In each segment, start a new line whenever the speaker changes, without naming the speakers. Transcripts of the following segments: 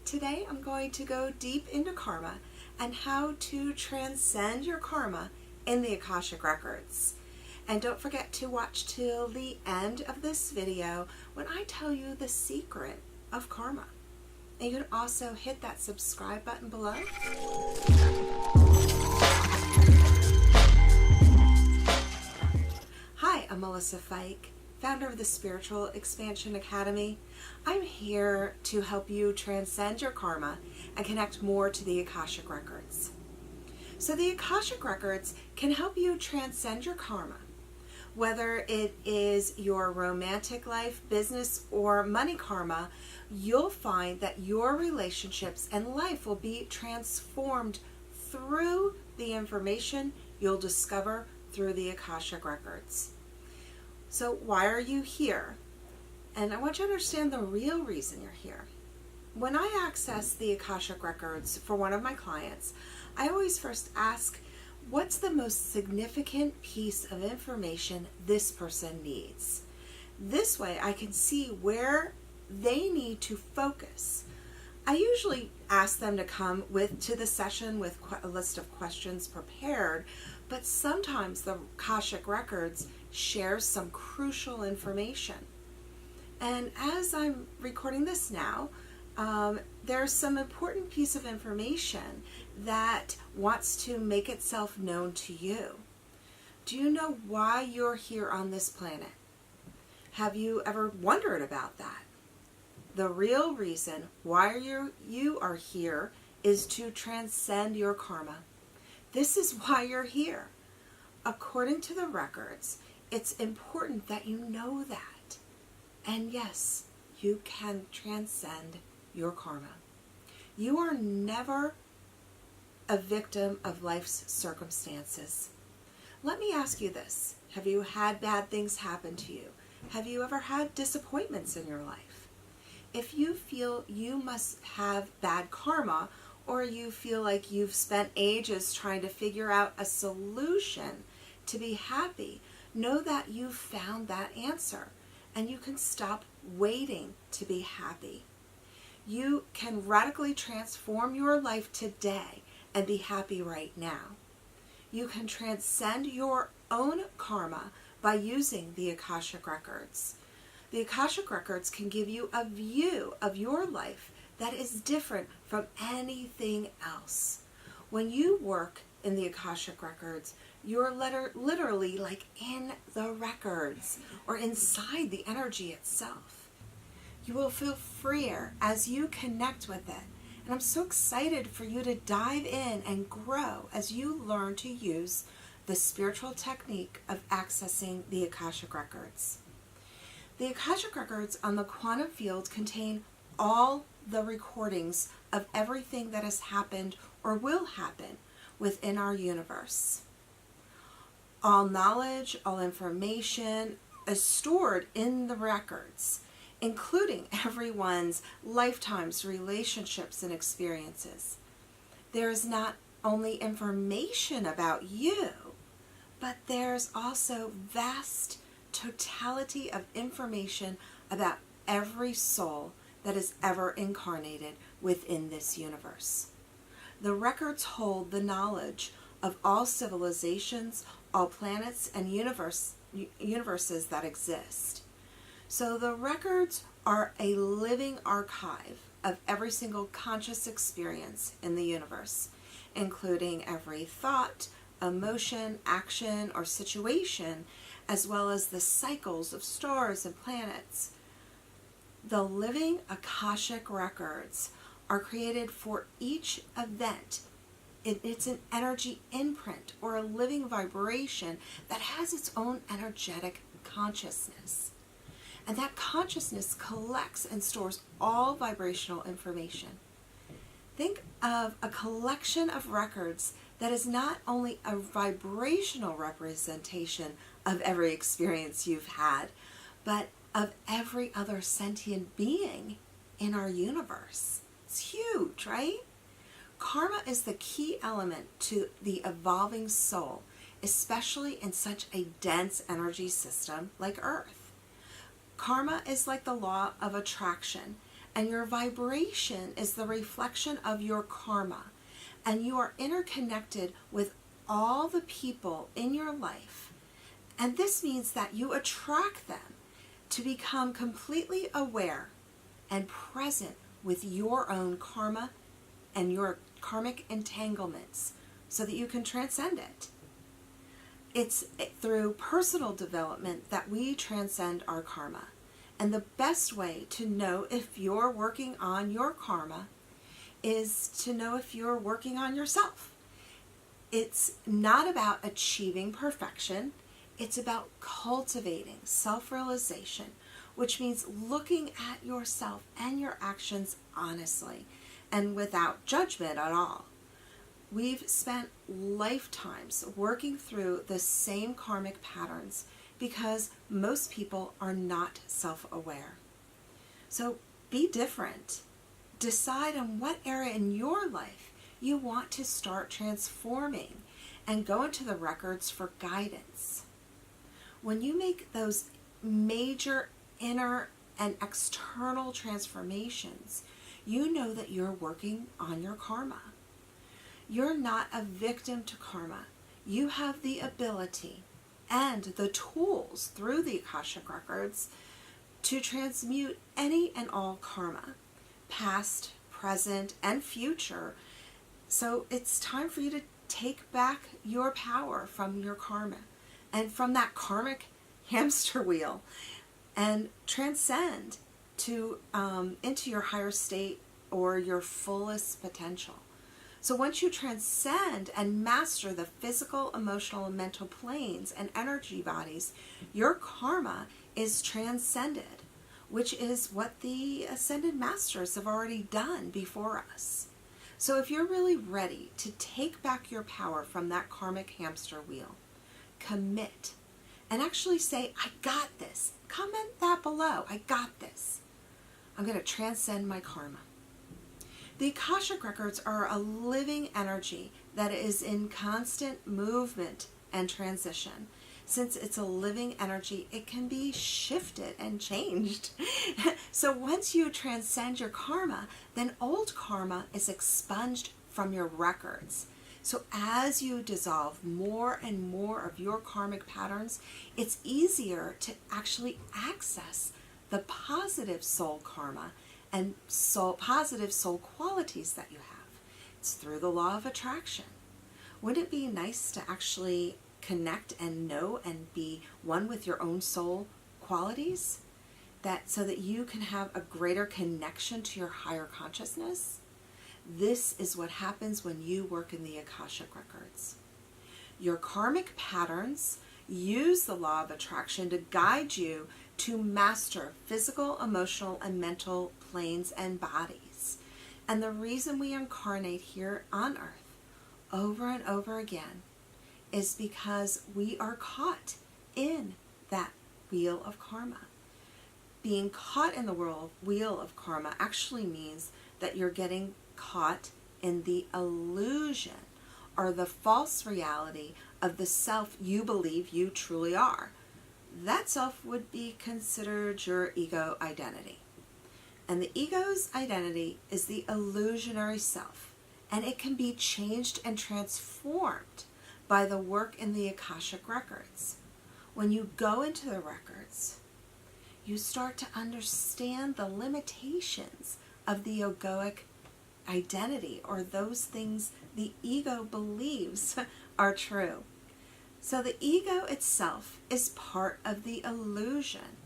Today I'm going to go deep into karma and how to transcend your karma in the Akashic Records. And don't forget to watch till the end of this video when I tell you the secret of karma. And you can also hit that subscribe button below. Hi, I'm Melissa Feick, founder of the Spiritual Expansion Academy. I'm here to help you transcend your karma and connect more to the Akashic Records. So the Akashic Records can help you transcend your karma. Whether it is your romantic life, business, or money karma, you'll find that your relationships and life will be transformed through the information you'll discover through the Akashic Records. So why are you here? And I want you to understand the real reason you're here. When I access the Akashic Records for one of my clients, I always first ask, what's the most significant piece of information this person needs? This way I can see where they need to focus. I usually ask them to come to the session with a list of questions prepared, but sometimes the Akashic Records shares some crucial information. And as I'm recording this now, there's some important piece of information that wants to make itself known to you. Do you know why you're here on this planet? Have you ever wondered about that? The real reason why you are here is to transcend your karma. This is why you're here. According to the records, it's important that you know that. And yes, you can transcend your karma. You are never a victim of life's circumstances. Let me ask you this. Have you had bad things happen to you? Have you ever had disappointments in your life? If you feel you must have bad karma, or you feel like you've spent ages trying to figure out a solution to be happy, know that you've found that answer and you can stop waiting to be happy. You can radically transform your life today and be happy right now. You can transcend your own karma by using the Akashic Records. The Akashic Records can give you a view of your life that is different from anything else. When you work in the Akashic Records, you're literally like in the records or inside the energy itself. You will feel freer as you connect with it. And I'm so excited for you to dive in and grow as you learn to use the spiritual technique of accessing the Akashic Records. The Akashic Records on the quantum field contain all the recordings of everything that has happened or will happen within our universe. All knowledge, all information is stored in the records, including everyone's lifetimes, relationships, and experiences. There is not only information about you, but there's also vast totality of information about every soul that is ever incarnated within this universe. The records hold the knowledge of all civilizations, all planets, and universes that exist. So the records are a living archive of every single conscious experience in the universe, including every thought, emotion, action, or situation, as well as the cycles of stars and planets. The living Akashic Records are created for each event. It's an energy imprint or a living vibration that has its own energetic consciousness. And that consciousness collects and stores all vibrational information. Think of a collection of records that is not only a vibrational representation of every experience you've had, but of every other sentient being in our universe. It's huge, right? Karma is the key element to the evolving soul, especially in such a dense energy system like Earth. Karma is like the law of attraction, And your vibration is the reflection of your karma. And you are interconnected with all the people in your life. And this means that you attract them to become completely aware and present with your own karma and your karmic entanglements so that you can transcend it. It's through personal development that we transcend our karma. And the best way to know if you're working on your karma is to know if you're working on yourself. It's not about achieving perfection. It's about cultivating self-realization, which means looking at yourself and your actions honestly and without judgment at all. We've spent lifetimes working through the same karmic patterns because most people are not self-aware. So be different. Decide on what area in your life you want to start transforming and go into the records for guidance. When you make those major inner and external transformations, you know that you're working on your karma. You're not a victim to karma. You have the ability and the tools through the Akashic Records to transmute any and all karma, past, present, and future. So it's time for you to take back your power from your karma and from that karmic hamster wheel and transcend to into your higher state or your fullest potential. So once you transcend and master the physical, emotional, and mental planes and energy bodies, your karma is transcended, which is what the ascended masters have already done before us. So if you're really ready to take back your power from that karmic hamster wheel, commit and actually say, I got this. Comment that below. I got this. I'm going to transcend my karma. The Akashic Records are a living energy that is in constant movement and transition. Since it's a living energy, it can be shifted and changed. So once you transcend your karma, then old karma is expunged from your records. So as you dissolve more and more of your karmic patterns, it's easier to actually access the positive soul karma and positive soul qualities that you have. It's through the law of attraction. Wouldn't it be nice to actually connect and know and be one with your own soul qualities, that so that you can have a greater connection to your higher consciousness? This is what happens when you work in the Akashic Records. Your karmic patterns use the law of attraction to guide you to master physical, emotional, and mental planes and bodies. And the reason we incarnate here on earth over and over again is because we are caught in that wheel of karma. Being caught in the wheel of karma actually means that you're getting caught in the illusion or the false reality of the self you believe you truly are. That self would be considered your ego identity. And the ego's identity is the illusionary self, and it can be changed and transformed by the work in the Akashic Records. When you go into the records, you start to understand the limitations of the egoic identity, or those things the ego believes are true. So the ego itself is part of the illusion.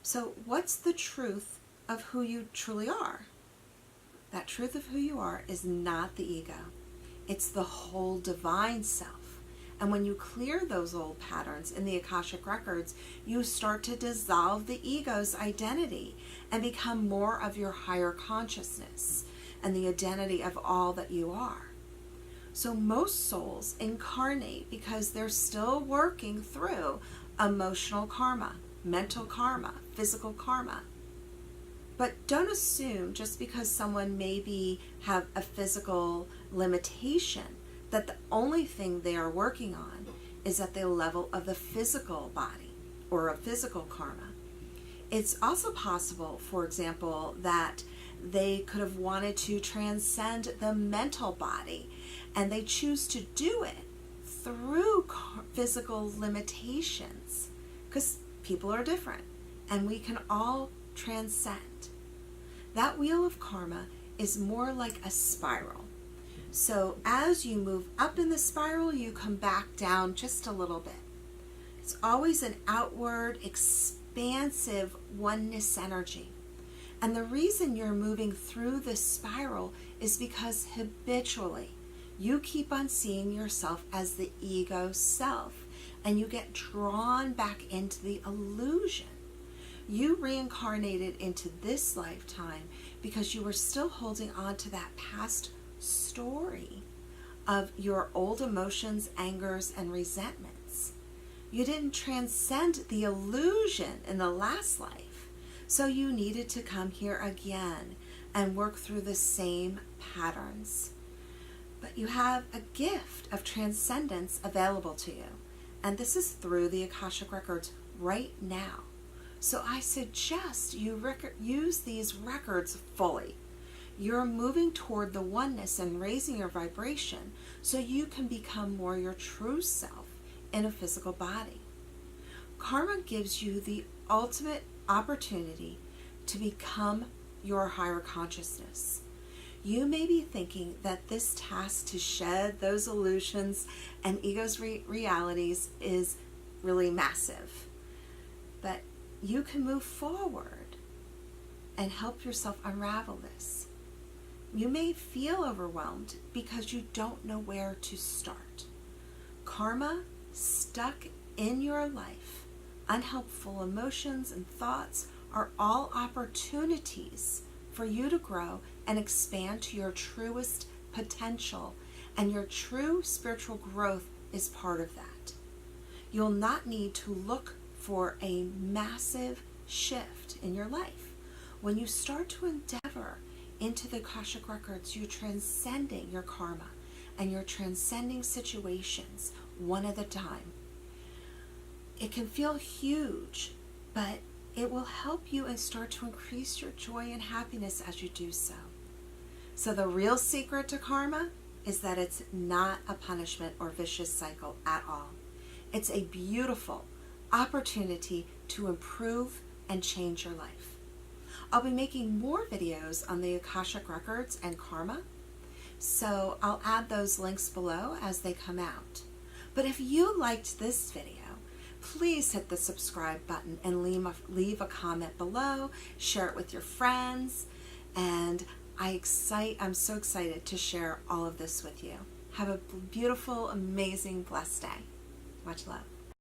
So what's the truth of who you truly are? That truth of who you are is not the ego. It's the whole divine self. And when you clear those old patterns in the Akashic Records, you start to dissolve the ego's identity and become more of your higher consciousness and the identity of all that you are. So most souls incarnate because they're still working through emotional karma, mental karma, physical karma. But don't assume just because someone maybe have a physical limitation that the only thing they are working on is at the level of the physical body or a physical karma. It's also possible, for example, that They could have wanted to transcend the mental body, and they choose to do it through physical limitations, because people are different and we can all transcend. That wheel of karma is more like a spiral. So as you move up in the spiral, you come back down just a little bit. It's always an outward, expansive oneness energy. And the reason you're moving through this spiral is because habitually you keep on seeing yourself as the ego self, and you get drawn back into the illusion. You reincarnated into this lifetime because you were still holding on to that past story of your old emotions, angers, and resentments. You didn't transcend the illusion in the last life, so you needed to come here again and work through the same patterns. But you have a gift of transcendence available to you, and this is through the Akashic Records right now. So I suggest you use these records fully. You're moving toward the oneness and raising your vibration so you can become more your true self in a physical body. Karma gives you the ultimate opportunity to become your higher consciousness. You may be thinking that this task to shed those illusions and ego's realities is really massive, but you can move forward and help yourself unravel this. You may feel overwhelmed because you don't know where to start. Karma stuck in your life, unhelpful emotions and thoughts are all opportunities for you to grow and expand to your truest potential, and your true spiritual growth is part of that. You'll not need to look for a massive shift in your life. When you start to endeavor into the Akashic Records, you're transcending your karma and you're transcending situations one at a time. It can feel huge, but it will help you and start to increase your joy and happiness as you do so. So the real secret to karma is that it's not a punishment or vicious cycle at all. It's a beautiful opportunity to improve and change your life. I'll be making more videos on the Akashic Records and karma, so I'll add those links below as they come out. But if you liked this video, please hit the subscribe button and leave a comment below, share it with your friends, and I'm so excited to share all of this with you. Have a beautiful, amazing, blessed day. Much love.